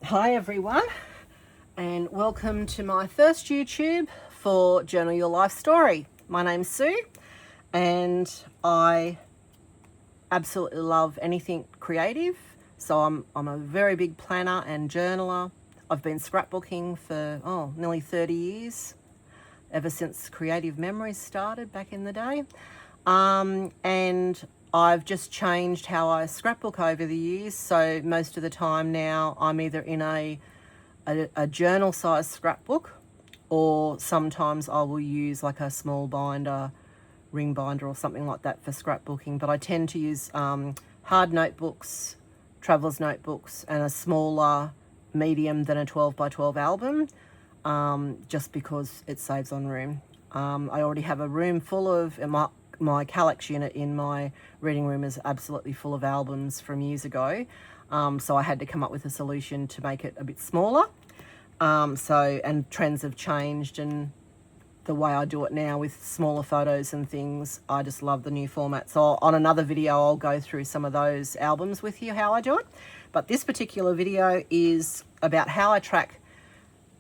Hi everyone, and welcome to my first YouTube for Journal Your Life Story. My name's Sue, and I absolutely love anything creative. So I'm a very big planner and journaler. I've been scrapbooking for nearly 30 years, ever since Creative Memories started back in the day. And I've just changed how I scrapbook over the years. So most of the time now I'm either in a journal size scrapbook, or sometimes I will use like a small binder, ring binder or something like that for scrapbooking. But I tend to use hard notebooks, traveler's notebooks, and a smaller medium than a 12 by 12 album, just because it saves on room. I already have a room full of my Kallax unit in my reading room is absolutely full of albums from years ago. So I had to come up with a solution to make it a bit smaller. And trends have changed, and the way I do it now with smaller photos and things, I just love the new format. So on another video, I'll go through some of those albums with you, how I do it. But this particular video is about how I track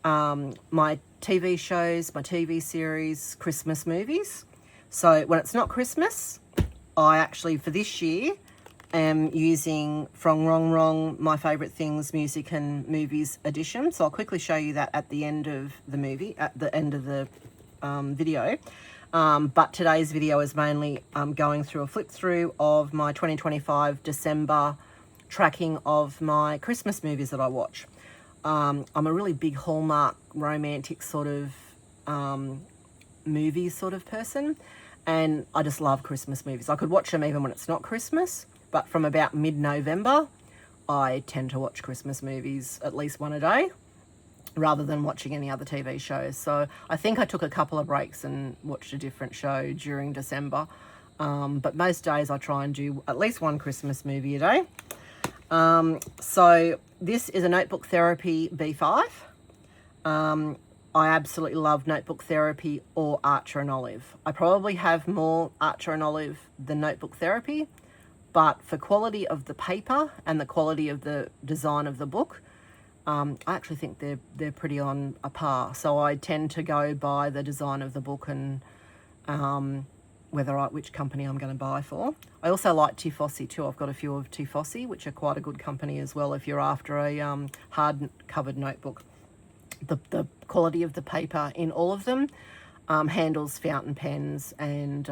my TV shows, my TV series, Christmas movies. So when it's not Christmas, I actually, for this year, am using From Wrong Wrong, My Favourite Things Music and Movies edition. So I'll quickly show you that at the end of the movie, at the end of the video. But today's video is mainly going through a flip through of my 2025 December tracking of my Christmas movies that I watch. I'm a really big Hallmark romantic sort of movie sort of person, and I just love Christmas movies. I could watch them even when it's not Christmas, but from about mid-November, I tend to watch Christmas movies at least one a day, rather than watching any other TV shows. So I think I took a couple of breaks and watched a different show during December. But most days I try and do at least one Christmas movie a day. So this is a Notebook Therapy B5. I absolutely love Notebook Therapy or Archer and Olive. I probably have more Archer and Olive than Notebook Therapy, but for quality of the paper and the quality of the design of the book, I actually think they're pretty on a par. So I tend to go by the design of the book and which company I'm going to buy for. I also like Tifosi too. I've got a few of Tifosi, which are quite a good company as well if you're after a hard covered notebook. The quality of the paper in all of them handles fountain pens and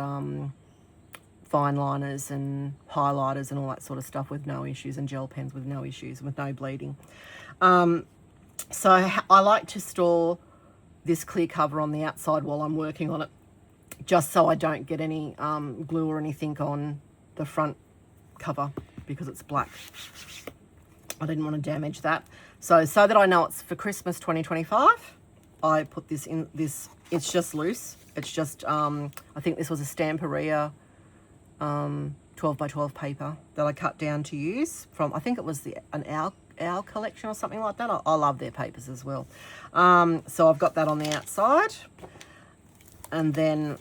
fine liners and highlighters and all that sort of stuff with no issues, and gel pens with no issues, with no bleeding. So I like to store this clear cover on the outside while I'm working on it, just so I don't get any glue or anything on the front cover because it's black. I didn't want to damage that. So that I know it's for Christmas 2025, I put this in this. It's just loose. It's just, I think this was a Stamperia 12 by 12 paper that I cut down to use from, I think it was an Owl collection or something like that. I love their papers as well. So I've got that on the outside, and then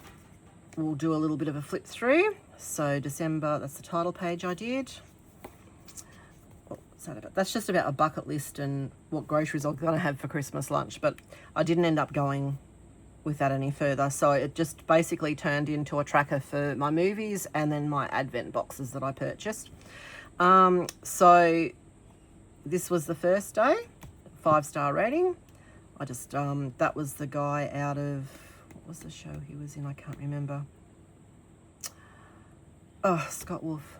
we'll do a little bit of a flip through. So December, that's the title page I did. That's just about a bucket list and what groceries I'm going to have for Christmas lunch, but I didn't end up going with that any further. So it just basically turned into a tracker for my movies and then my advent boxes that I purchased. So this was the first day, 5-star rating. I just, that was the guy out of, what was the show he was in? I can't remember. Oh, Scott Wolf.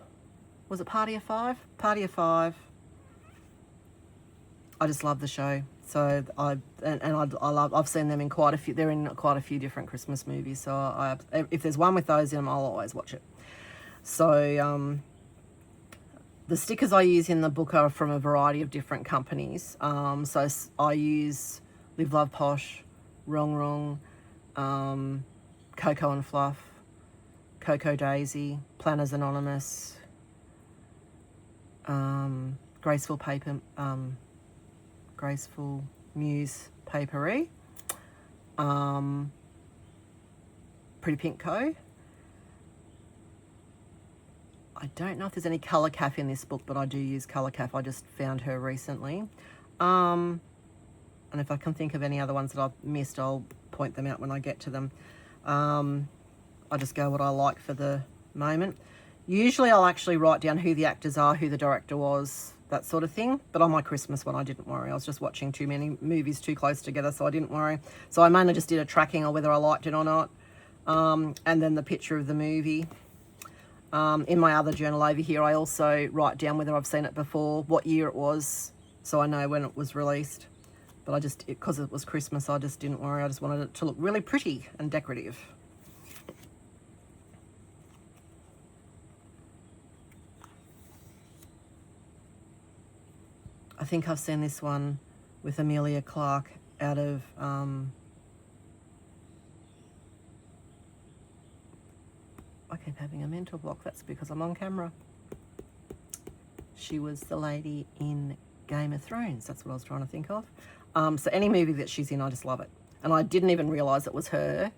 Was it Party of Five? Party of Five. I just love the show. So I've seen them in quite a few. They're in quite a few different Christmas movies. So if there's one with those in them, I'll always watch it. So the stickers I use in the book are from a variety of different companies. So I use Live Love Posh, Wrong Wrong, Coco and Fluff, Coco Daisy, Planners Anonymous, Graceful Paper. Graceful Muse Papery, Pretty Pink Co. I don't know if there's any Colour Calf in this book, but I do use Colour Calf. I just found her recently. And if I can think of any other ones that I've missed, I'll point them out when I get to them. I just go what I like for the moment. Usually I'll actually write down who the actors are, who the director was, that sort of thing. But on my Christmas one, I didn't worry. I was just watching too many movies too close together, so I didn't worry. So I mainly just did a tracking on whether I liked it or not. And then the picture of the movie. In my other journal over here, I also write down whether I've seen it before, what year it was, so I know when it was released. But I just, because it was Christmas, I just didn't worry. I just wanted it to look really pretty and decorative. I think I've seen this one with Amelia Clark out of I keep having a mental block. That's because I'm on camera. She was the lady in Game of Thrones. That's what I was trying to think of. So any movie that she's in, I just love it. And I didn't even realise it was her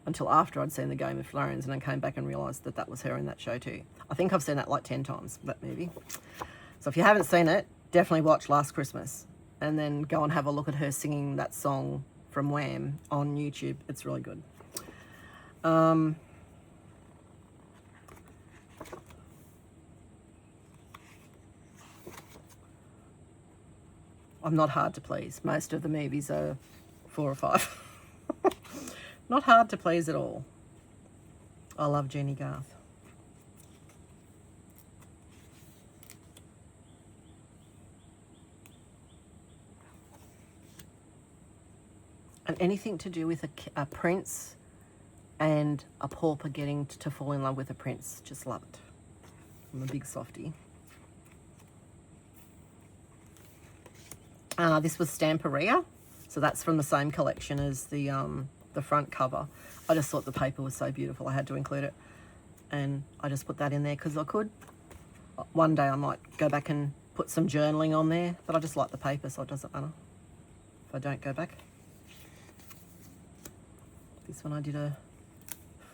until after I'd seen the Game of Thrones, and then came back and realised that that was her in that show too. I think I've seen that like 10 times, that movie. So if you haven't seen it, definitely watch Last Christmas and then go and have a look at her singing that song from Wham on YouTube. It's really good. I'm not hard to please. Most of the movies are 4 or 5. Not hard to please at all. I love Jenny Garth. And anything to do with a prince and a pauper getting to fall in love with a prince, just love it. I'm a big softie. This was Stamperia, so that's from the same collection as the front cover. I just thought the paper was so beautiful, I had to include it, and I just put that in there because I could. One day I might go back and put some journaling on there, but I just like the paper, so it doesn't matter if I don't go back. This one I did a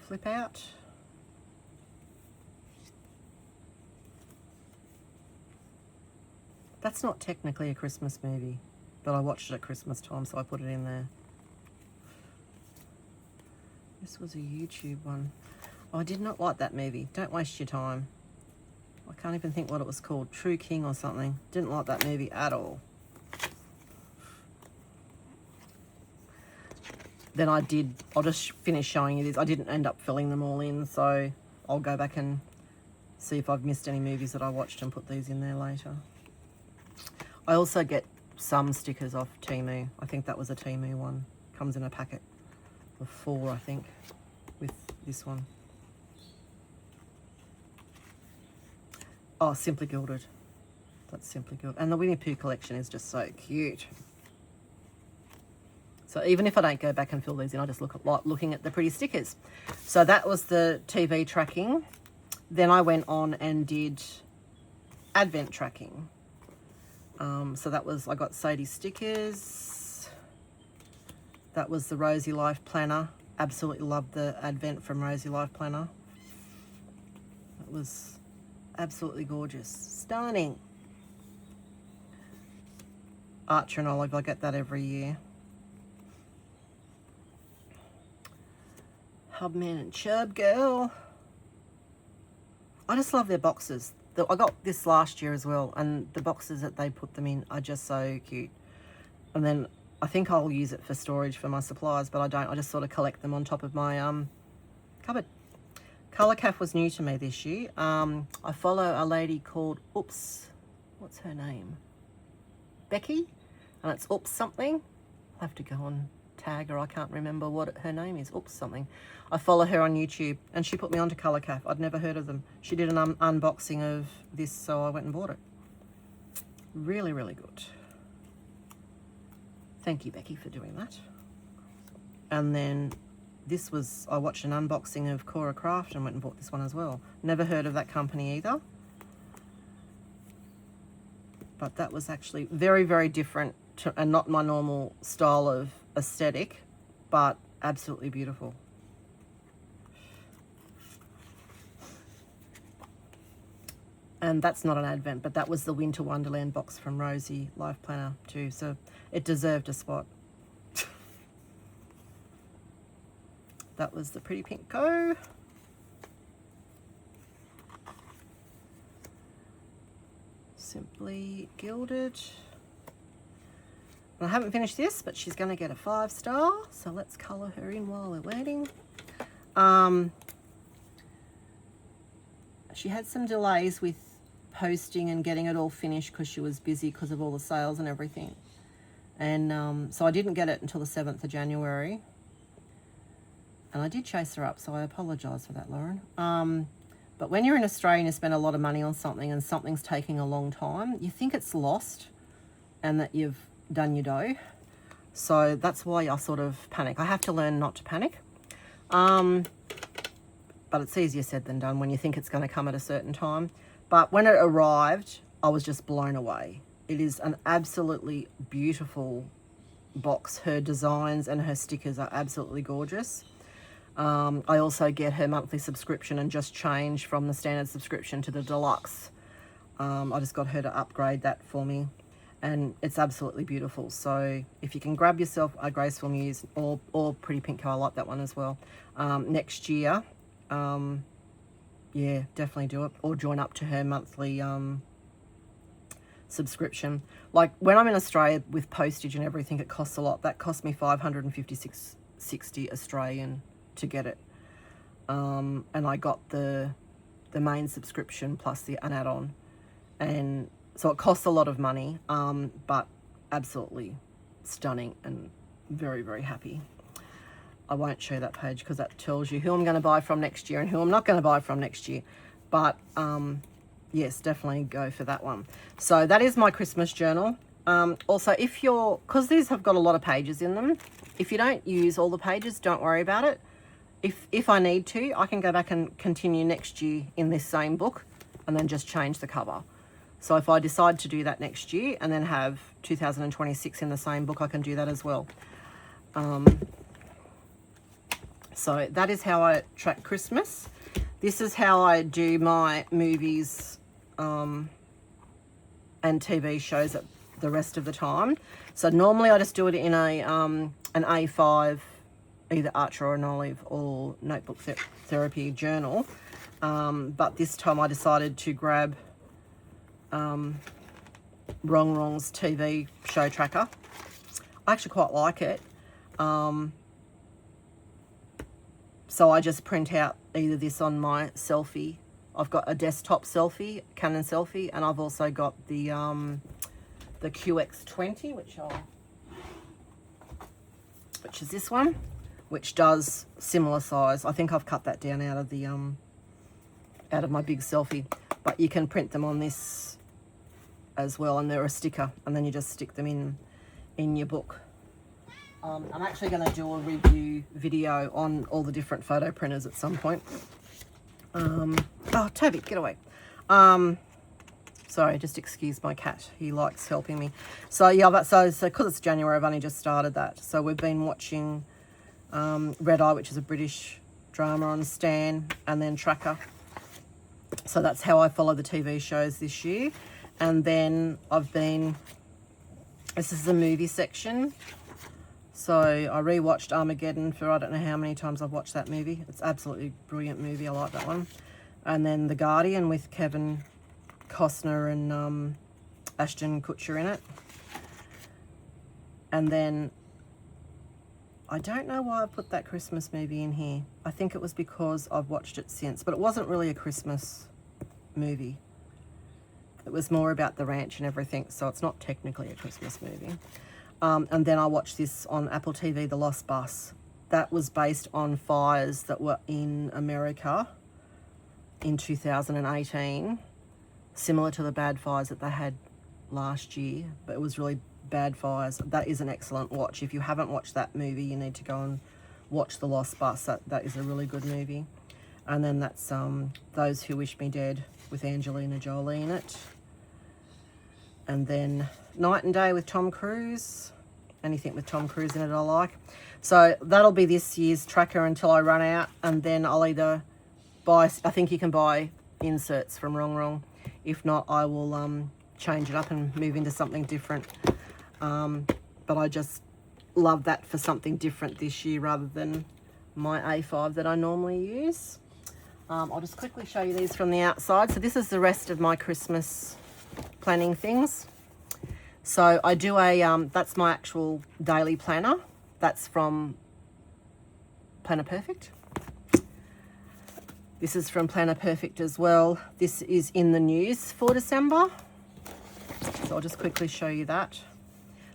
flip out. That's not technically a Christmas movie, but I watched it at Christmas time, so I put it in there. This was a YouTube one. Oh, I did not like that movie. Don't waste your time. I can't even think what it was called. True King or something. Didn't like that movie at all. Then I'll just finish showing you this. I didn't end up filling them all in, so I'll go back and see if I've missed any movies that I watched and put these in there later. I also get some stickers off Temu. I think that was a Temu one. Comes in a packet of 4, I think, with this one. Oh, Simply Gilded. That's Simply Gilded. And the Winnie Pooh collection is just so cute. So even if I don't go back and fill these in, I just like looking at the pretty stickers. So that was the TV tracking. Then I went on and did Advent tracking. So that was, I got Sadie stickers. That was the Rosy Life Planner. Absolutely loved the Advent from Rosy Life Planner. It was absolutely gorgeous. Stunning. Archer and Olive, I get that every year. Hubman and Chub Girl. I just love their boxes. I got this last year as well, and the boxes that they put them in are just so cute. And then I think I'll use it for storage for my supplies, but I don't. I just sort of collect them on top of my cupboard. Colourcaf was new to me this year. I follow a lady called Oops. What's her name? Becky? And it's Oops something. I'll have to go and tag her. I can't remember what her name is. Oops something. I follow her on YouTube, and she put me onto Colourcaf. I'd never heard of them. She did an unboxing of this, so I went and bought it. Really, really good. Thank you, Becky, for doing that. And then this was, I watched an unboxing of Cora Craft and went and bought this one as well. Never heard of that company either. But that was actually very, very different to, and not my normal style of aesthetic, but absolutely beautiful. And that's not an advent, but that was the Winter Wonderland box from Rosie Life Planner too. So it deserved a spot. That was the Pretty Pink Co. Simply Gilded. And I haven't finished this, but she's going to get a 5-star. So let's colour her in while we're waiting. She had some delays with posting and getting it all finished because she was busy because of all the sales and everything. And so I didn't get it until the 7th of January. And I did chase her up, so I apologise for that, Lauren. But when you're in Australia and you spend a lot of money on something and something's taking a long time, you think it's lost and that you've done your dough. So that's why I sort of panic. I have to learn not to panic. But it's easier said than done when you think it's going to come at a certain time. But when it arrived, I was just blown away. It is an absolutely beautiful box. Her designs and her stickers are absolutely gorgeous. I also get her monthly subscription and just change from the standard subscription to the deluxe. I just got her to upgrade that for me, and it's absolutely beautiful. So if you can grab yourself a Graceful Muse or Pretty Pink Co, I like that one as well, next year, yeah, definitely do it, or join up to her monthly subscription. Like when I'm in Australia with postage and everything, it costs a lot. That cost me $556.60 Australian to get it, and I got the main subscription plus an add-on, and so it costs a lot of money, but absolutely stunning and very, very happy. I won't show that page because that tells you who I'm going to buy from next year and who I'm not going to buy from next year, but yes, definitely go for that one. So that is my Christmas journal. Also, because these have got a lot of pages in them, if you don't use all the pages, don't worry about it. If I need to, I can go back and continue next year in this same book and then just change the cover. So if I decide to do that next year and then have 2026 in the same book, I can do that as well. So that is how I track Christmas. This is how I do my movies and TV shows at the rest of the time. So normally I just do it in an A5, either Archer or an Olive or Notebook Therapy journal. But this time I decided to grab Wrong Wrong's TV show tracker. I actually quite like it. So I just print out either this on my selfie. I've got a desktop selfie, Canon selfie, and I've also got the QX20, which is this one, which does similar size. I think I've cut that down out of the out of my big selfie, but you can print them on this as well, and they're a sticker, and then you just stick them in your book. I'm actually going to do a review video on all the different photo printers at some point. Oh, Toby, get away. Sorry, just excuse my cat. He likes helping me. So yeah, so because it's January, I've only just started that. So we've been watching Red Eye, which is a British drama on Stan, and then Tracker. So that's how I follow the TV shows this year. And then this is the movie section. So I rewatched Armageddon for I don't know how many times I've watched that movie. It's absolutely brilliant movie. I like that one. And then The Guardian with Kevin Costner and Ashton Kutcher in it. And then I don't know why I put that Christmas movie in here. I think it was because I've watched it since, but it wasn't really a Christmas movie. It was more about the ranch and everything, so it's not technically a Christmas movie. And then I watched this on Apple TV, The Lost Bus. That was based on fires that were in America in 2018, similar to the bad fires that they had last year, but it was really bad fires. That is an excellent watch. If you haven't watched that movie, you need to go and watch The Lost Bus. That is a really good movie. And then that's Those Who Wish Me Dead with Angelina Jolie in it. And then Night and Day with Tom Cruise. Anything with Tom Cruise in it I like. So that'll be this year's tracker until I run out, and then I'll either buy, I think you can buy inserts from Wrong Wrong. If not, I will change it up and move into something different. But I just love that for something different this year rather than my A5 that I normally use. I'll just quickly show you these from the outside. So this is the rest of my Christmas planning things. So I do that's my actual daily planner. That's from Planner Perfect. This is from Planner Perfect as well. This is in the news for December. So I'll just quickly show you that.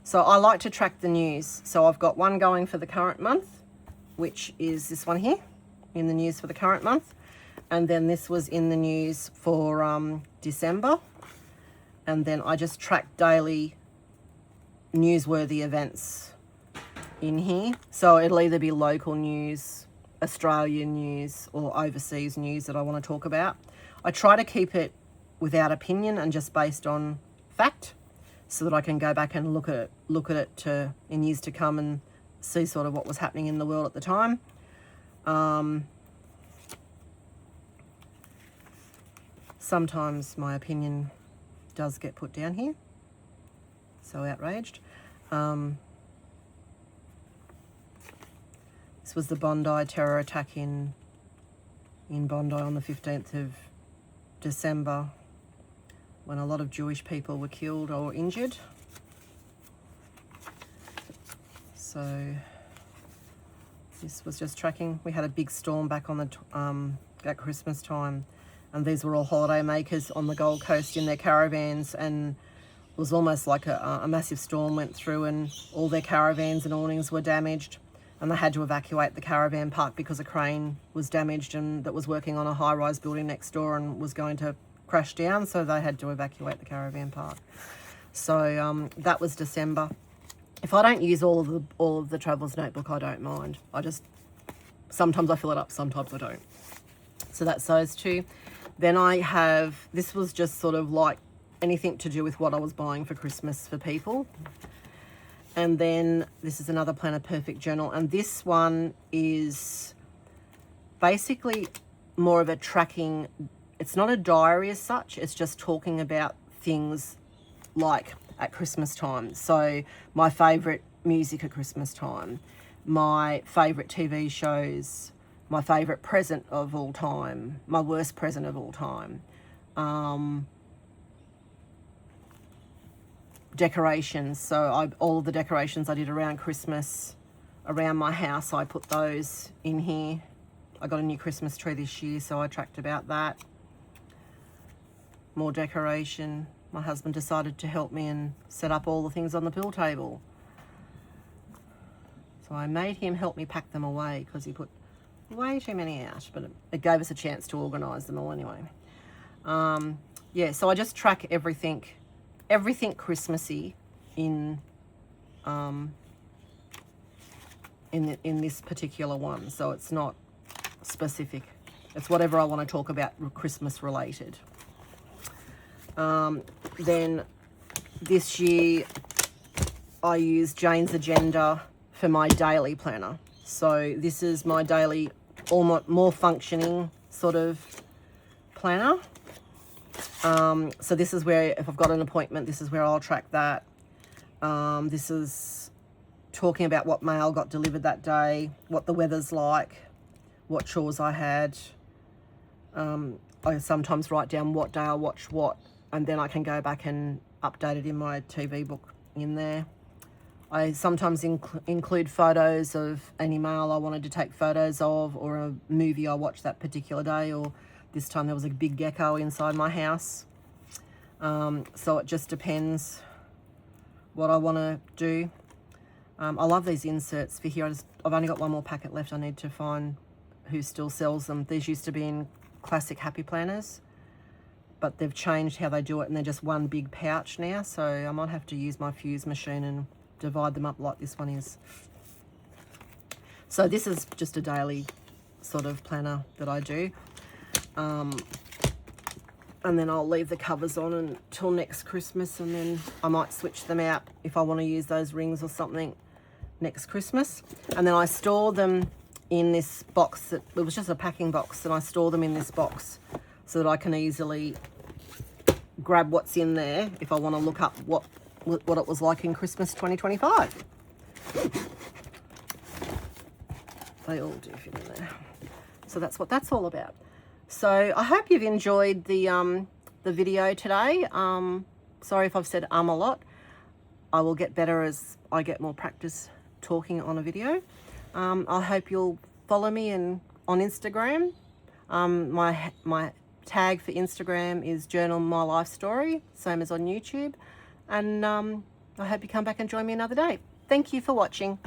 So I like to track the news. So I've got one going for the current month, which is this one here, in the news for the current month. And then this was in the news for December. And then I just track daily newsworthy events in here. So it'll either be local news, Australian news, or overseas news that I want to talk about. I try to keep it without opinion and just based on fact, so that I can go back and look at it in years to come and see sort of what was happening in the world at the time. Sometimes my opinion does get put down here. So outraged. This was the Bondi terror attack in Bondi on the 15th of December, when a lot of Jewish people were killed or injured. So this was just tracking. We had a big storm back on the at Christmas time, and these were all holiday makers on the Gold Coast in their caravans, and it was almost like a massive storm went through and all their caravans and awnings were damaged, and they had to evacuate the caravan park because a crane was damaged and that was working on a high-rise building next door and was going to crash down, so they had to evacuate the caravan park. So that was December. If I don't use all of the traveler's notebook, I don't mind. Sometimes I fill it up, sometimes I don't. So that's those two. Then I have, this was just sort of like anything to do with what I was buying for Christmas for people. And then this is another Planner Perfect journal, and this one is basically more of a tracking. It's not a diary as such, it's just talking about things like at Christmas time. So my favourite music at Christmas time, my favourite TV shows, my favourite present of all time, my worst present of all time, decorations. So all of the decorations I did around Christmas, around my house, I put those in here. I got a new Christmas tree this year, so I tracked about that. More decoration. My husband decided to help me and set up all the things on the pool table. So I made him help me pack them away because he put way too many out, but it gave us a chance to organise them all anyway. Yeah, so I just track everything Christmassy in this particular one. So it's not specific. It's whatever I want to talk about Christmas related. Then this year I used Jane's Agenda for my daily planner. So this is my daily, more functioning sort of planner. So this is where, if I've got an appointment, this is where I'll track that. This is talking about what mail got delivered that day, what the weather's like, what chores I had. I sometimes write down what day I watched what, and then I can go back and update it in my TV book in there. I sometimes include photos of any mail I wanted to take photos of, or a movie I watched that particular day, or this time there was a big gecko inside my house. So it just depends what I want to do. I love these inserts for here. I've only got one more packet left. I need to find who still sells them. These used to be in classic Happy Planners, but they've changed how they do it and they're just one big pouch now. So I might have to use my fuse machine and divide them up like this one is. So this is just a daily sort of planner that I do. And then I'll leave the covers on until next Christmas, and then I might switch them out if I want to use those rings or something next Christmas. And then I store them in this box. It was just a packing box, and I store them in this box so that I can easily grab what's in there if I want to look up what it was like in Christmas 2025. They all do fit in there. So that's what that's all about. So I hope you've enjoyed the video today. Sorry if I've said a lot. I will get better as I get more practice talking on a video. I hope you'll follow me on Instagram. My tag for Instagram is Journal My Life Story, same as on YouTube. And I hope you come back and join me another day. Thank you for watching.